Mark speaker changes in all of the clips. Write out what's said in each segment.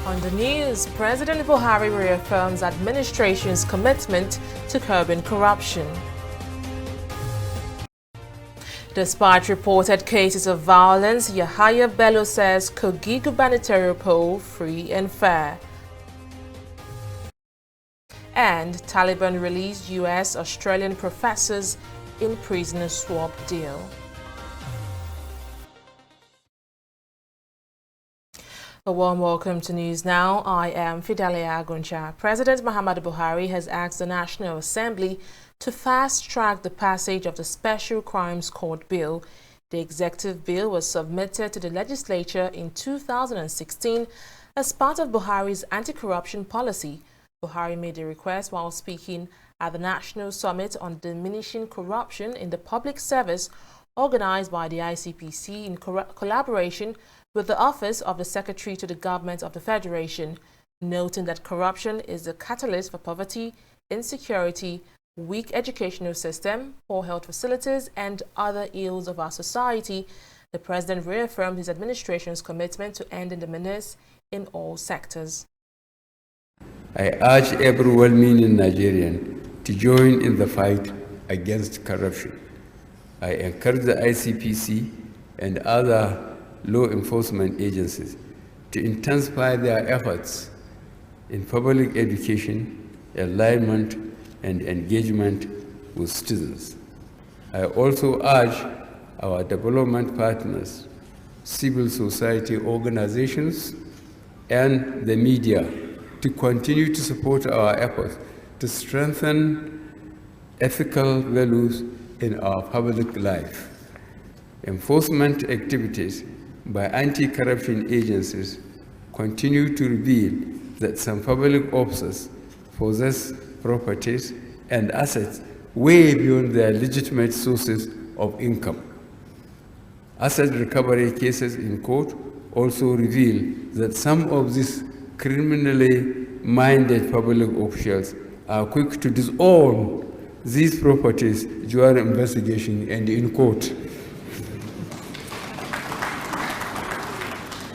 Speaker 1: On the news, President Buhari reaffirms administration's commitment to curbing corruption. Despite reported cases of violence, Yahaya Bello says Kogi gubernatorial poll free and fair. And Taliban released US-Australian professors in prisoner swap deal. A warm welcome to News Now. I am Fidelia Aguncha. President Muhammadu Buhari has asked the National Assembly to fast-track the passage of the Special Crimes Court Bill. The executive bill was submitted to the legislature in 2016 as part of Buhari's anti-corruption policy. Buhari made the request while speaking at the National Summit on Diminishing Corruption in the Public Service organized by the ICPC in collaboration with the Office of the Secretary to the Government of the Federation, noting that corruption is the catalyst for poverty, insecurity, weak educational system, poor health facilities, and other ills of our society. The President reaffirmed his administration's commitment to ending the menace in all sectors.
Speaker 2: I urge every well-meaning Nigerian to join in the fight against corruption. I encourage the ICPC and other law enforcement agencies to intensify their efforts in public education, alignment, and engagement with students. I also urge our development partners, civil society organizations, and the media to continue to support our efforts to strengthen ethical values in our public life. Enforcement activities by anti-corruption agencies continue to reveal that some public officers possess properties and assets way beyond their legitimate sources of income. Asset recovery cases in court also reveal that some of these criminally minded public officials are quick to disown these properties during investigation and in court.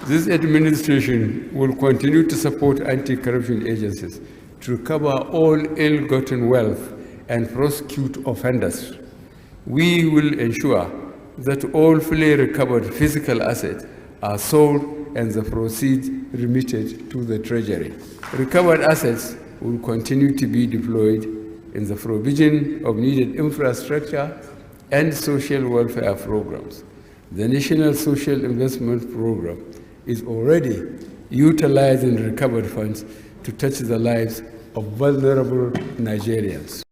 Speaker 2: This administration will continue to support anti-corruption agencies to recover all ill-gotten wealth and prosecute offenders. We will ensure that all fully recovered physical assets are sold and the proceeds remitted to the Treasury. Recovered assets will continue to be deployed in the provision of needed infrastructure and social welfare programs. The National Social Investment Program is already utilizing recovered funds to touch the lives of vulnerable Nigerians.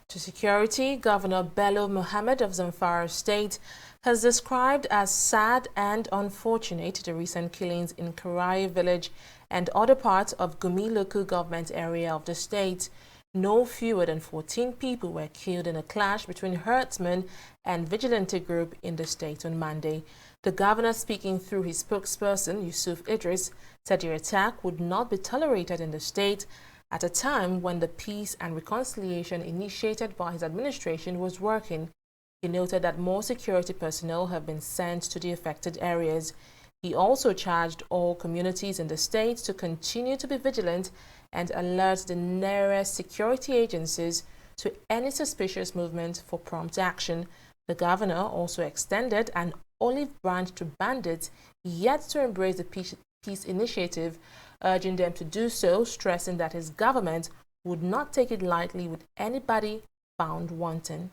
Speaker 1: To security, Governor Bello Muhammad of Zamfara State has described as sad and unfortunate the recent killings in Karai village and other parts of Gumi local government area of the state. No fewer than 14 people were killed in a clash between herdsmen and vigilante group in the state on Monday. The governor, speaking through his spokesperson, Yusuf Idris, said the attack would not be tolerated in the state at a time when the peace and reconciliation initiated by his administration was working. He noted that more security personnel have been sent to the affected areas. He also charged all communities in the state to continue to be vigilant and alert the nearest security agencies to any suspicious movement for prompt action. The governor also extended an olive branch to bandits yet to embrace the peace initiative, urging them to do so, stressing that his government would not take it lightly with anybody found wanting.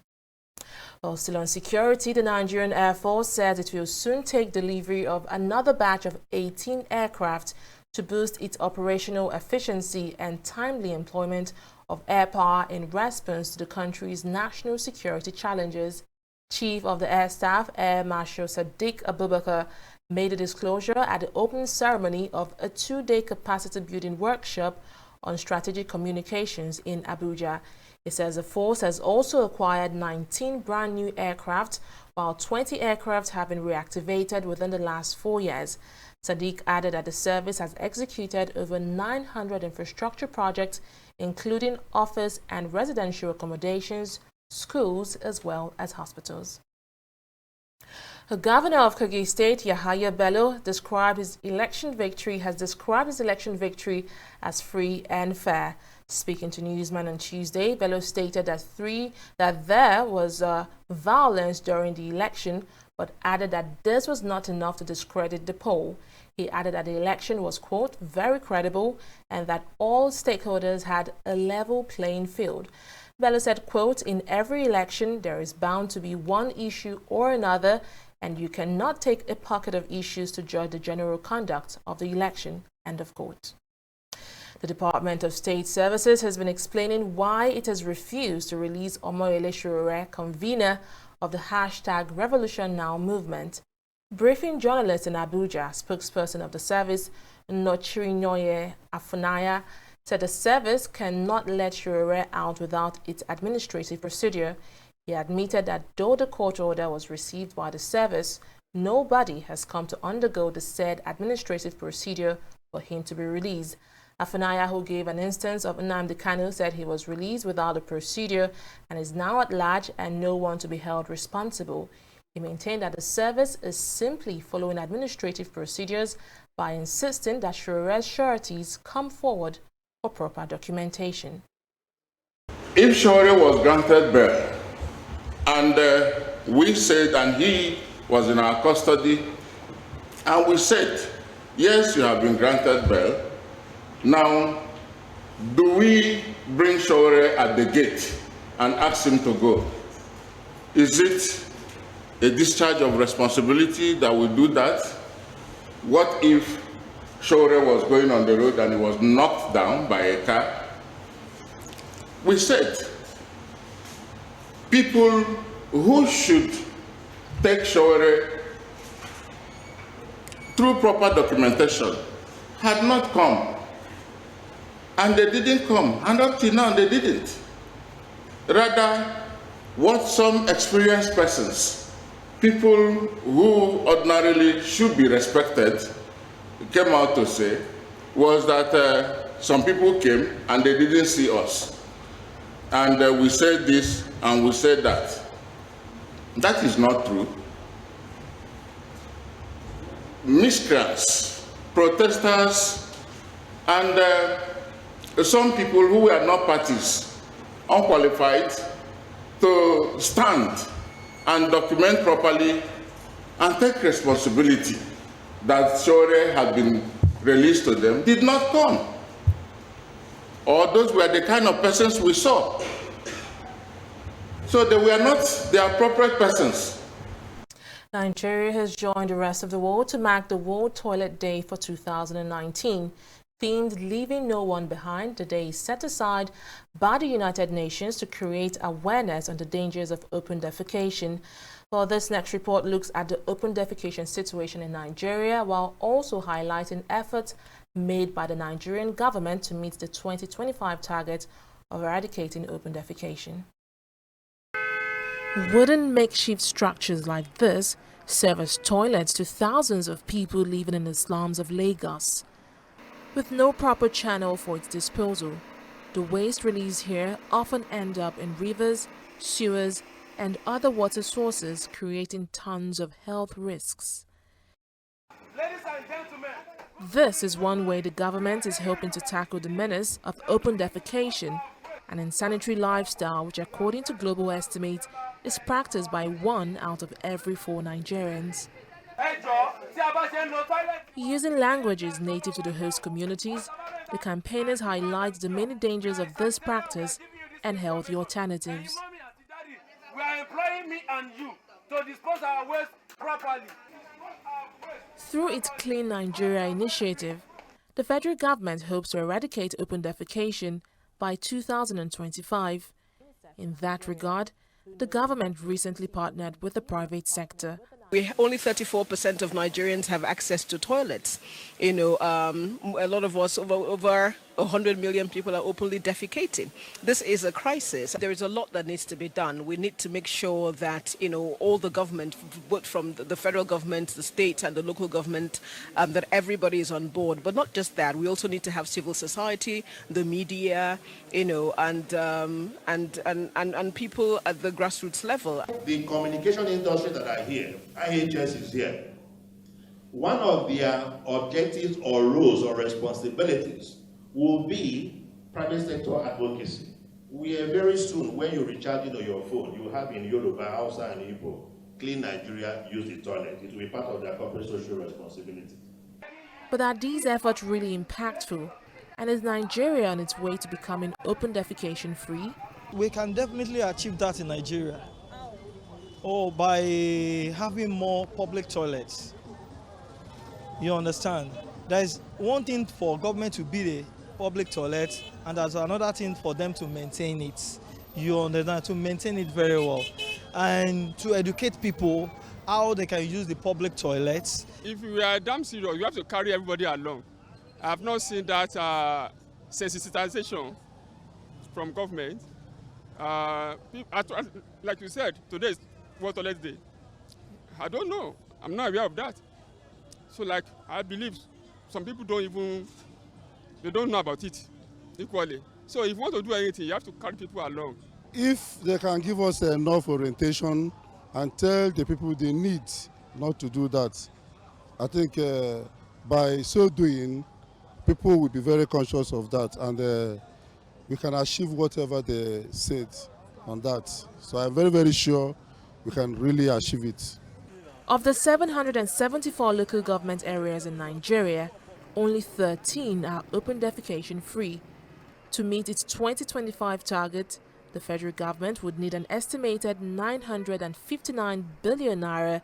Speaker 1: While still on security, the Nigerian Air Force says it will soon take delivery of another batch of 18 aircraft to boost its operational efficiency and timely employment of air power in response to the country's national security challenges. Chief of the Air Staff, Air Marshal Sadiq Abubakar, made a disclosure at the opening ceremony of a 2-day capacity building workshop on strategic communications in Abuja. It says the force has also acquired 19 brand new aircraft, while 20 aircraft have been reactivated within the last 4 years. Sadiq added that the service has executed over 900 infrastructure projects, including office and residential accommodations, schools, as well as hospitals. The governor of Kogi State, Yahaya Bello, described his election victory as free and fair. Speaking to Newsman on Tuesday, Bello stated that there was violence during the election, but added that this was not enough to discredit the poll. He added that the election was, quote, very credible and that all stakeholders had a level playing field. Bello said, quote, in every election there is bound to be one issue or another, and you cannot take a pocket of issues to judge the general conduct of the election, end of quote. The Department of State Services has been explaining why it has refused to release Omoyele Sowore, convener of the #RevolutionNow movement. Briefing journalists in Abuja, spokesperson of the service, Nochirinyoye Afunaya, said the service cannot let Sowore out without its administrative procedure. He admitted that though the court order was received by the service, nobody has come to undergo the said administrative procedure for him to be released. Afunaya, who gave an instance of Nnamdi Kanu, said he was released without a procedure and is now at large and no one to be held responsible. He maintained that the service is simply following administrative procedures by insisting that Sowore's sureties come forward for proper documentation.
Speaker 3: If Sowore was granted bail, and we said, and he was in our custody, and we said, yes, you have been granted bail. Now, do we bring Sowore at the gate and ask him to go? Is it a discharge of responsibility that we do that? What if Sowore was going on the road and he was knocked down by a car? We said, people who should take Sowore through proper documentation had not come. And they didn't come. And up till now, they didn't. Rather, what some experienced persons, people who ordinarily should be respected, came out to say was that some people came and they didn't see us. And we said this and we said that. That is not true. Miscreants, protesters, and some people who were not parties, unqualified, to stand and document properly and take responsibility that Sowore had been released to them, did not come. Or those were the kind of persons we saw. So they were not the appropriate persons.
Speaker 1: Nigeria has joined the rest of the world to mark the World Toilet Day for 2019. Themed Leaving No One Behind, the day is set aside by the United Nations to create awareness on the dangers of open defecation. Well, this next report looks at the open defecation situation in Nigeria while also highlighting efforts made by the Nigerian government to meet the 2025 target of eradicating open defecation. Wooden makeshift structures like this serve as toilets to thousands of people living in the slums of Lagos. With no proper channel for its disposal, the waste released here often end up in rivers, sewers, and other water sources, creating tons of health risks.
Speaker 4: Ladies and gentlemen,
Speaker 1: this is one way the government is hoping to tackle the menace of open defecation, an insanitary lifestyle which, according to global estimates, is practiced by 1 out of every 4 Nigerians. Using languages native to the host communities, the campaigners highlight the many dangers of this practice and healthy alternatives.
Speaker 4: we are employing me and you to dispose our waste properly.
Speaker 1: Through its Clean Nigeria initiative, the federal government hopes to eradicate open defecation by 2025. In that regard, the government recently partnered with the private sector.
Speaker 5: Only 34% of Nigerians have access to toilets. A lot of us, over 100 million people are openly defecating. This is a crisis. There is a lot that needs to be done. We need to make sure that, all the government, both from the federal government, the state and the local government, that everybody is on board. But not just that. We also need to have civil society, the media, and people at the grassroots level.
Speaker 6: The communication industry that are here, IHS is here. One of their objectives or roles or responsibilities will be private sector advocacy. We are very soon, when you recharge your phone, you have in Yoruba, Hausa, and Igbo, clean Nigeria, use the toilet. It will be part of their corporate social responsibility.
Speaker 1: But are these efforts really impactful? And is Nigeria on its way to becoming open defecation free?
Speaker 7: We can definitely achieve that in Nigeria. By having more public toilets. You understand? There is one thing for government to build a public toilet, and there's another thing for them to maintain it. You understand? To maintain it very well. And to educate people how they can use the public toilets.
Speaker 8: If we are damn serious, you have to carry everybody along. I have not seen that sensitization from government. Like you said, today is World Toilet Day. I don't know. I'm not aware of that. So I believe some people they don't know about it equally. So if you want to do anything, you have to carry people along.
Speaker 9: If they can give us enough orientation and tell the people they need not to do that, I think by so doing, people will be very conscious of that, and we can achieve whatever they said on that. So I'm very, very sure we can really achieve it.
Speaker 1: Of the 774 local government areas in Nigeria, only 13 are open defecation free. To meet its 2025 target, the federal government would need an estimated 959 billion naira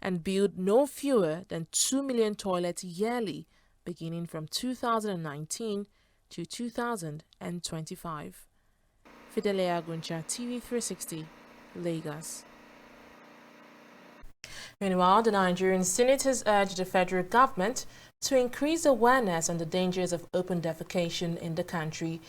Speaker 1: and build no fewer than 2 million toilets yearly, beginning from 2019 to 2025. Fidelea Guncha, TV360, Lagos. Meanwhile, the Nigerian Senate has urged the federal government to increase awareness on the dangers of open defecation in the country.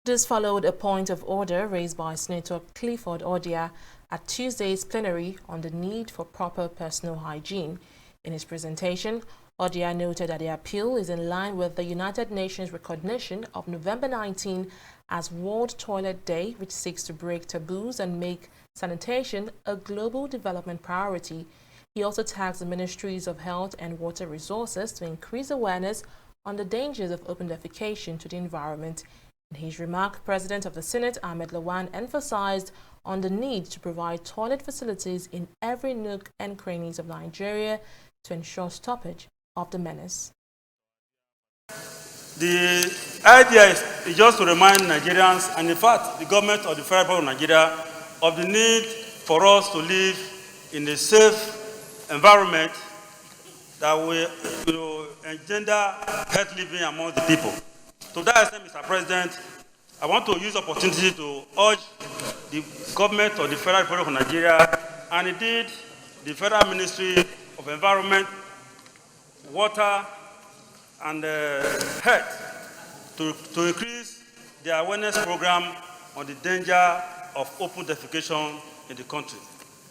Speaker 1: This followed a point of order raised by Senator Clifford Odia at Tuesday's plenary on the need for proper personal hygiene. In his presentation, Odia noted that the appeal is in line with the United Nations recognition of November 19 as World Toilet Day, which seeks to break taboos and make sanitation a global development priority. He also tasked the Ministries of Health and Water Resources to increase awareness on the dangers of open defecation to the environment. In his remark, President of the Senate, Ahmed Lawan, emphasized on the need to provide toilet facilities in every nook and crannies of Nigeria to ensure stoppage of the menace.
Speaker 10: The idea is just to remind Nigerians, and in fact the government of the Federal Republic of Nigeria, of the need for us to live in a safe environment that will engender health living among the people. To that extent, Mr. President, I want to use the opportunity to urge the government of the Federal Republic of Nigeria and indeed the Federal Ministry of Environment, Water and Health to increase the awareness program on the danger of open defecation in the country.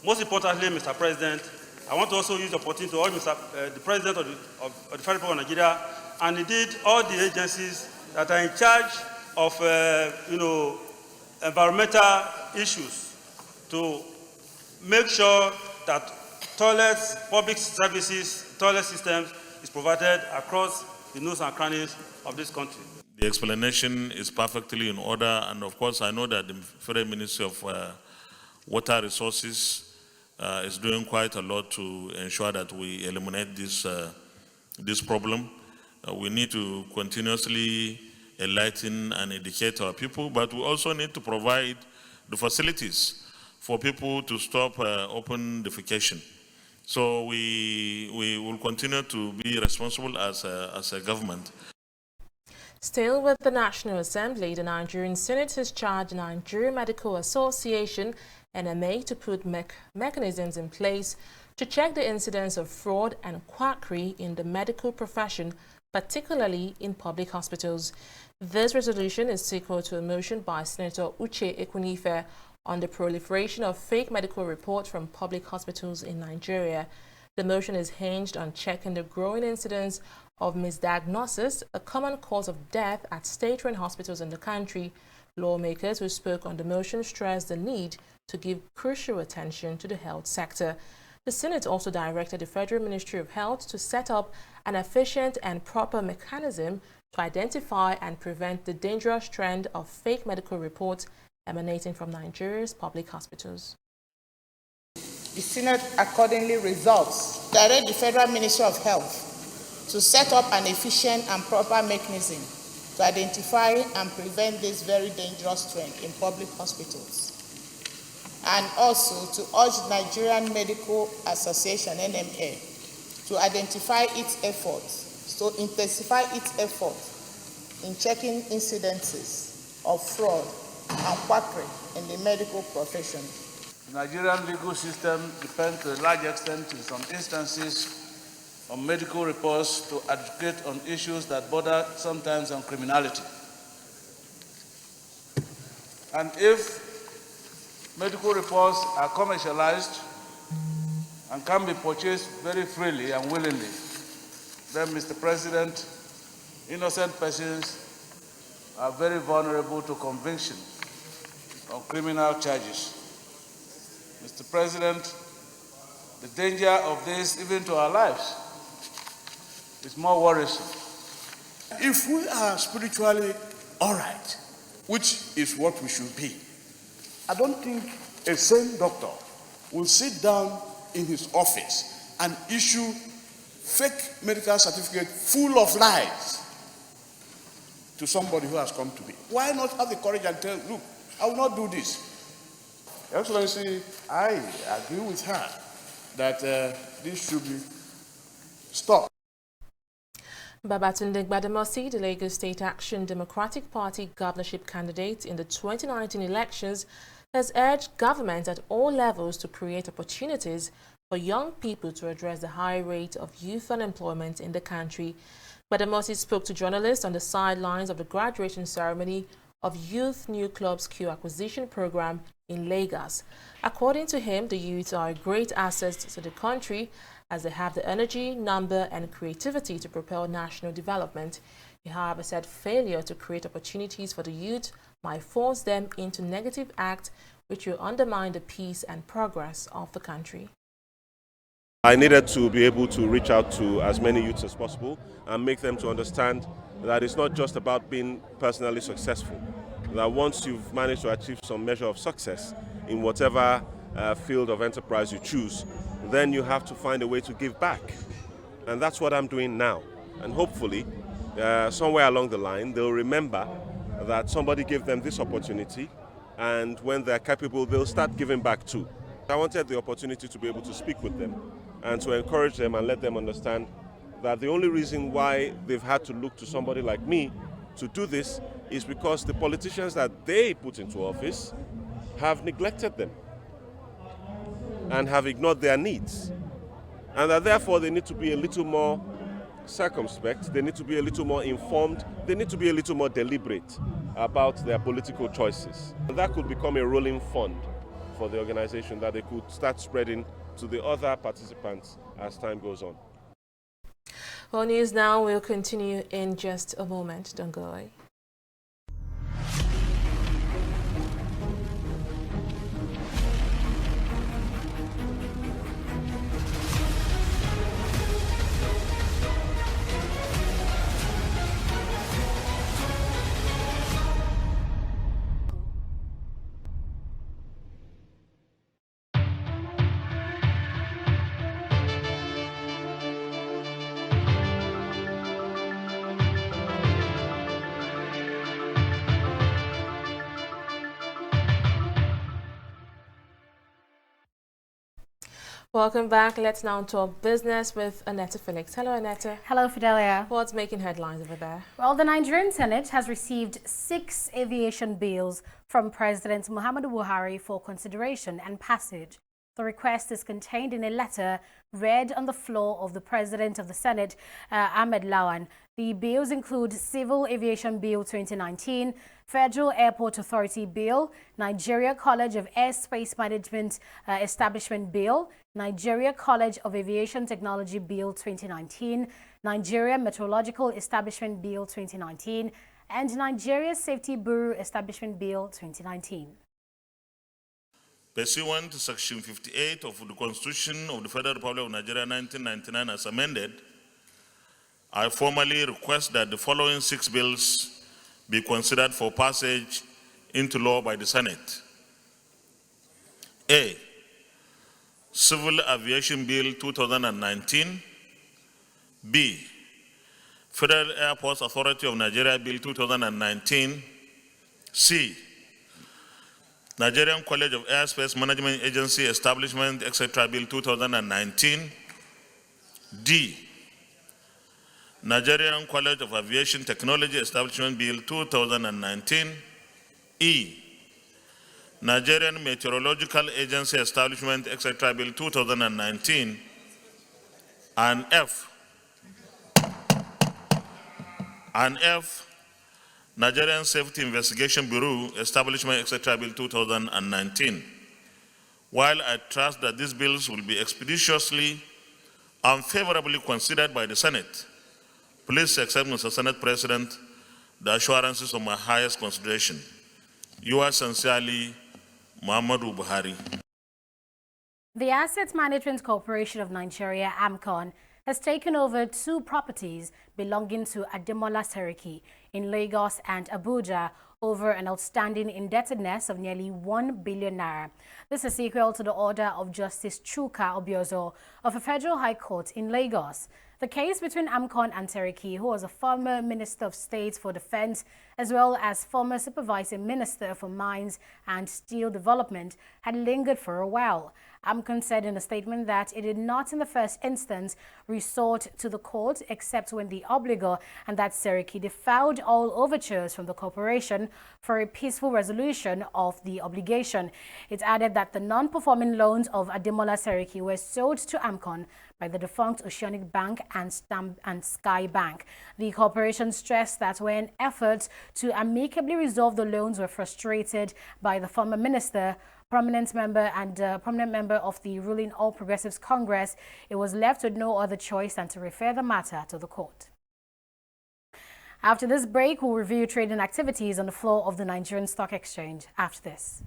Speaker 10: Most importantly, Mr. President, I want to also use the opportunity to urge the President of the Federal Republic of Nigeria and indeed all the agencies that are in charge of environmental issues to make sure that toilets, public services, toilet systems is provided across the nooks and crannies of this country.
Speaker 11: The explanation is perfectly in order, and of course I know that the Federal Ministry of Water Resources is doing quite a lot to ensure that we eliminate this problem. We need to continuously enlighten and educate our people, but we also need to provide the facilities for people to stop open defecation. So we will continue to be responsible as a government.
Speaker 1: Still with the National Assembly, the Nigerian Senate has charged the Nigerian Medical Association, NMA, to put mechanisms in place to check the incidence of fraud and quackery in the medical profession particularly in public hospitals. This resolution is sequel to a motion by Senator Uche Ekwunife on the proliferation of fake medical reports from public hospitals in Nigeria. The motion is hinged on checking the growing incidence of misdiagnosis, a common cause of death at state-run hospitals in the country. Lawmakers who spoke on the motion stressed the need to give crucial attention to the health sector. The Senate also directed the Federal Ministry of Health to set up an efficient and proper mechanism to identify and prevent the dangerous trend of fake medical reports emanating from Nigeria's public hospitals.
Speaker 12: The Senate accordingly resolves to direct the Federal Ministry of Health to set up an efficient and proper mechanism to identify and prevent this very dangerous trend in public hospitals, and also to urge Nigerian Medical Association, NMA, to identify its efforts, to intensify its efforts in checking incidences of fraud and quackery in the medical profession.
Speaker 13: The Nigerian legal system depends to a large extent, in some instances, on medical reports to advocate on issues that border sometimes on criminality. And if medical reports are commercialized and can be purchased very freely and willingly, then, Mr. President, innocent persons are very vulnerable to conviction on criminal charges. Mr. President, the danger of this, even to our lives, is more worrisome.
Speaker 14: If we are spiritually all right, which is what we should be, I don't think a sane doctor will sit down in his office and issue fake medical certificate full of lies to somebody who has come to me. Why not have the courage and tell, look, I will not do this. Excellency, I agree with her that this should be stopped.
Speaker 1: Babatunde Gbadamosi, the Lagos State Action Democratic Party governorship candidate in the 2019 elections, has urged government at all levels to create opportunities for young people to address the high rate of youth unemployment in the country. Gbadamosi spoke to journalists on the sidelines of the graduation ceremony of Youth New Clubs Q Acquisition Program in Lagos. According to him, the youth are a great asset to the country as they have the energy, number, and creativity to propel national development. He, however, said failure to create opportunities for the youth might force them into negative acts which will undermine the peace and progress of the country.
Speaker 15: I needed to be able to reach out to as many youths as possible and make them to understand that it's not just about being personally successful. That once you've managed to achieve some measure of success in whatever field of enterprise you choose, then you have to find a way to give back. And that's what I'm doing now. And hopefully, somewhere along the line, they'll remember that somebody gave them this opportunity, and when they're capable, they'll start giving back too. I wanted the opportunity to be able to speak with them and to encourage them and let them understand that the only reason why they've had to look to somebody like me to do this is because the politicians that they put into office have neglected them and have ignored their needs. And that therefore they need to be a little more circumspect, they need to be a little more informed, they need to be a little more deliberate about their political choices. And that could become a rolling fund for the organization that they could start spreading to the other participants as time goes on.
Speaker 1: Well, news now will continue in just a moment. Don't go away. Welcome back. Let's now talk business with Annette Felix. Hello, Annette.
Speaker 16: Hello, Fidelia.
Speaker 1: What's making headlines over there?
Speaker 16: Well, the Nigerian Senate has received 6 aviation bills from President Muhammadu Buhari for consideration and passage. The request is contained in a letter read on the floor of the President of the Senate, Ahmed Lawan. The bills include Civil Aviation Bill 2019, Federal Airport Authority Bill, Nigeria College of Airspace Management Establishment Bill, Nigeria College of Aviation Technology Bill 2019, Nigeria Meteorological Establishment Bill 2019, and Nigeria Safety Bureau Establishment Bill 2019.
Speaker 11: Pursuant to Section 58 of the Constitution of the Federal Republic of Nigeria 1999 as amended, I formally request that the following 6 bills be considered for passage into law by the Senate. A. Civil Aviation Bill 2019. B. Federal Airports Authority of Nigeria Bill 2019. C. Nigerian College of Airspace Management Agency Establishment, etc. Bill 2019. D. Nigerian College of Aviation Technology Establishment Bill 2019. E. Nigerian Meteorological Agency Establishment, etc. Bill 2019. And F. Nigerian Safety Investigation Bureau Establishment, etc. Bill 2019. While I trust that these bills will be expeditiously and favorably considered by the Senate, please accept, Mr. Senate President, the assurances of my highest consideration. Yours sincerely, Muhammadu Buhari.
Speaker 16: The Asset Management Corporation of Nigeria, AMCON, has taken over 2 properties belonging to Ademola Seriki in Lagos and Abuja over an outstanding indebtedness of nearly 1 billion naira. This is equal to the order of Justice Chuka Obiozo of a Federal High Court in Lagos. The case between AMCON and Seriki, who was a former Minister of State for Defense as well as former Supervising Minister for Mines and Steel Development, had lingered for a while. AMCON said in a statement that it did not in the first instance resort to the court except when the obligor and that Seriki defied all overtures from the corporation for a peaceful resolution of the obligation. It added that the non-performing loans of Ademola Seriki were sold to AMCON by the defunct Oceanic Bank and Sky Bank. The corporation stressed that when efforts to amicably resolve the loans were frustrated by the former minister, prominent member of the ruling All Progressives Congress, it was left with no other choice than to refer the matter to the court. After this break, we'll review trading activities on the floor of the Nigerian Stock Exchange. After this.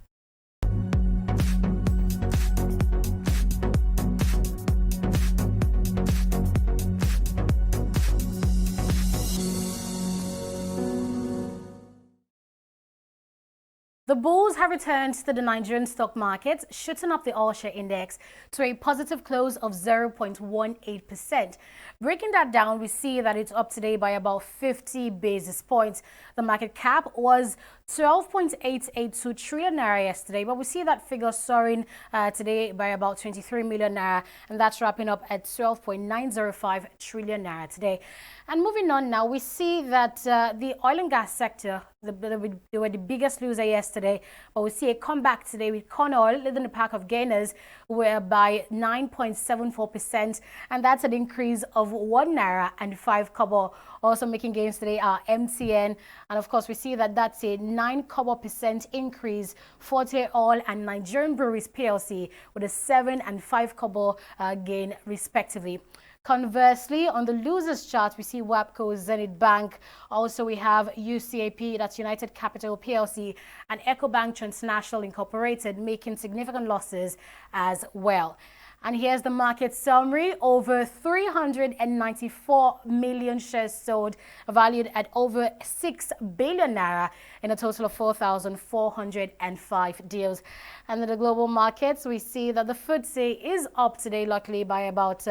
Speaker 16: The bulls have returned to the Nigerian stock market, shooting up the all-share index to a positive close of 0.18%. Breaking that down, we see that it's up today by about 50 basis points. The market cap was 12.882 trillion naira yesterday, but we see that figure soaring today by about 23 million naira, and that's wrapping up at 12.905 trillion naira today. And moving on now, we see that the oil and gas sector, they were the biggest loser yesterday, but we see a comeback today with corn oil leading the pack of gainers, were by 9.74%, and that's an increase of 1 naira and 5 kobo. Also making gains today are MTN, and of course we see that that's a 9 kobo % increase. Forte Oil and Nigerian Breweries PLC with a 7 and 5 kobo gain respectively. Conversely, on the losers chart, we see WAPCO, Zenith Bank. Also, we have UCAP, that's United Capital PLC, and EcoBank Transnational Incorporated making significant losses as well. And here's the market summary. Over 394 million shares sold, valued at over 6 billion naira in a total of 4,405 deals. And in the global markets, we see that the FTSE is up today, luckily, by about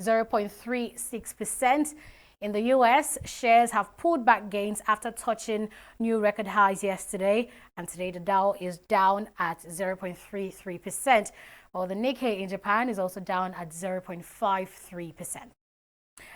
Speaker 16: 0.36%. In the US, shares have pulled back gains after touching new record highs yesterday. And today, the Dow is down at 0.33%. While the Nikkei in Japan is also down at 0.53%.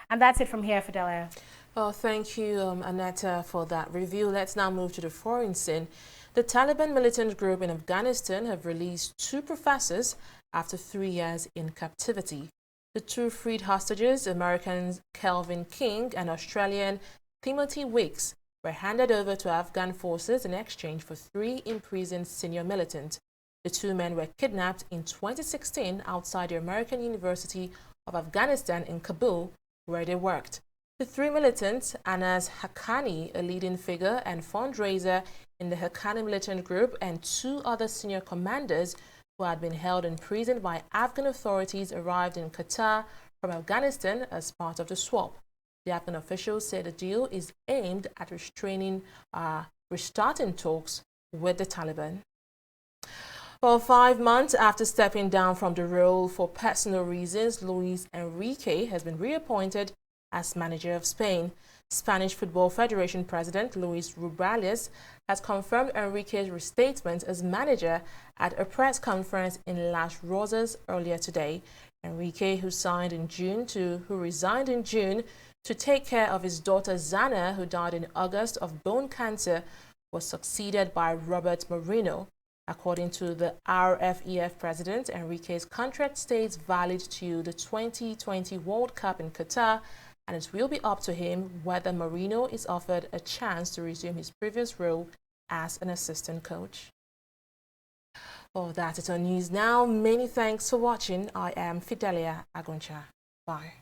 Speaker 16: And that's it from here, Fidelia.
Speaker 1: Well, thank you, Annetta, for that review. Let's now move to the foreign scene. The Taliban militant group in Afghanistan have released 2 professors after 3 years in captivity. The two freed hostages, American Kelvin King and Australian Timothy Weeks, were handed over to Afghan forces in exchange for 3 imprisoned senior militants. The two men were kidnapped in 2016 outside the American University of Afghanistan in Kabul, where they worked. The 3 militants, Anas Haqqani, a leading figure and fundraiser in the Haqqani militant group, and 2 other senior commanders who had been held in prison by Afghan authorities, arrived in Qatar from Afghanistan as part of the swap. The Afghan officials said the deal is aimed at restarting talks with the Taliban. For 5 months after stepping down from the role for personal reasons, Luis Enrique has been reappointed as manager of Spain. Spanish Football Federation President Luis Rubiales has confirmed Enrique's restatement as manager at a press conference in Las Rozas earlier today. Enrique, who resigned in June to take care of his daughter Zana, who died in August of bone cancer, was succeeded by Robert Moreno. According to the RFEF president, Enrique's contract stays valid to the 2020 World Cup in Qatar, and it will be up to him whether Moreno is offered a chance to resume his previous role as an assistant coach. Oh, that's it on News Now. Many thanks for watching. I am Fidelia Aguncha. Bye.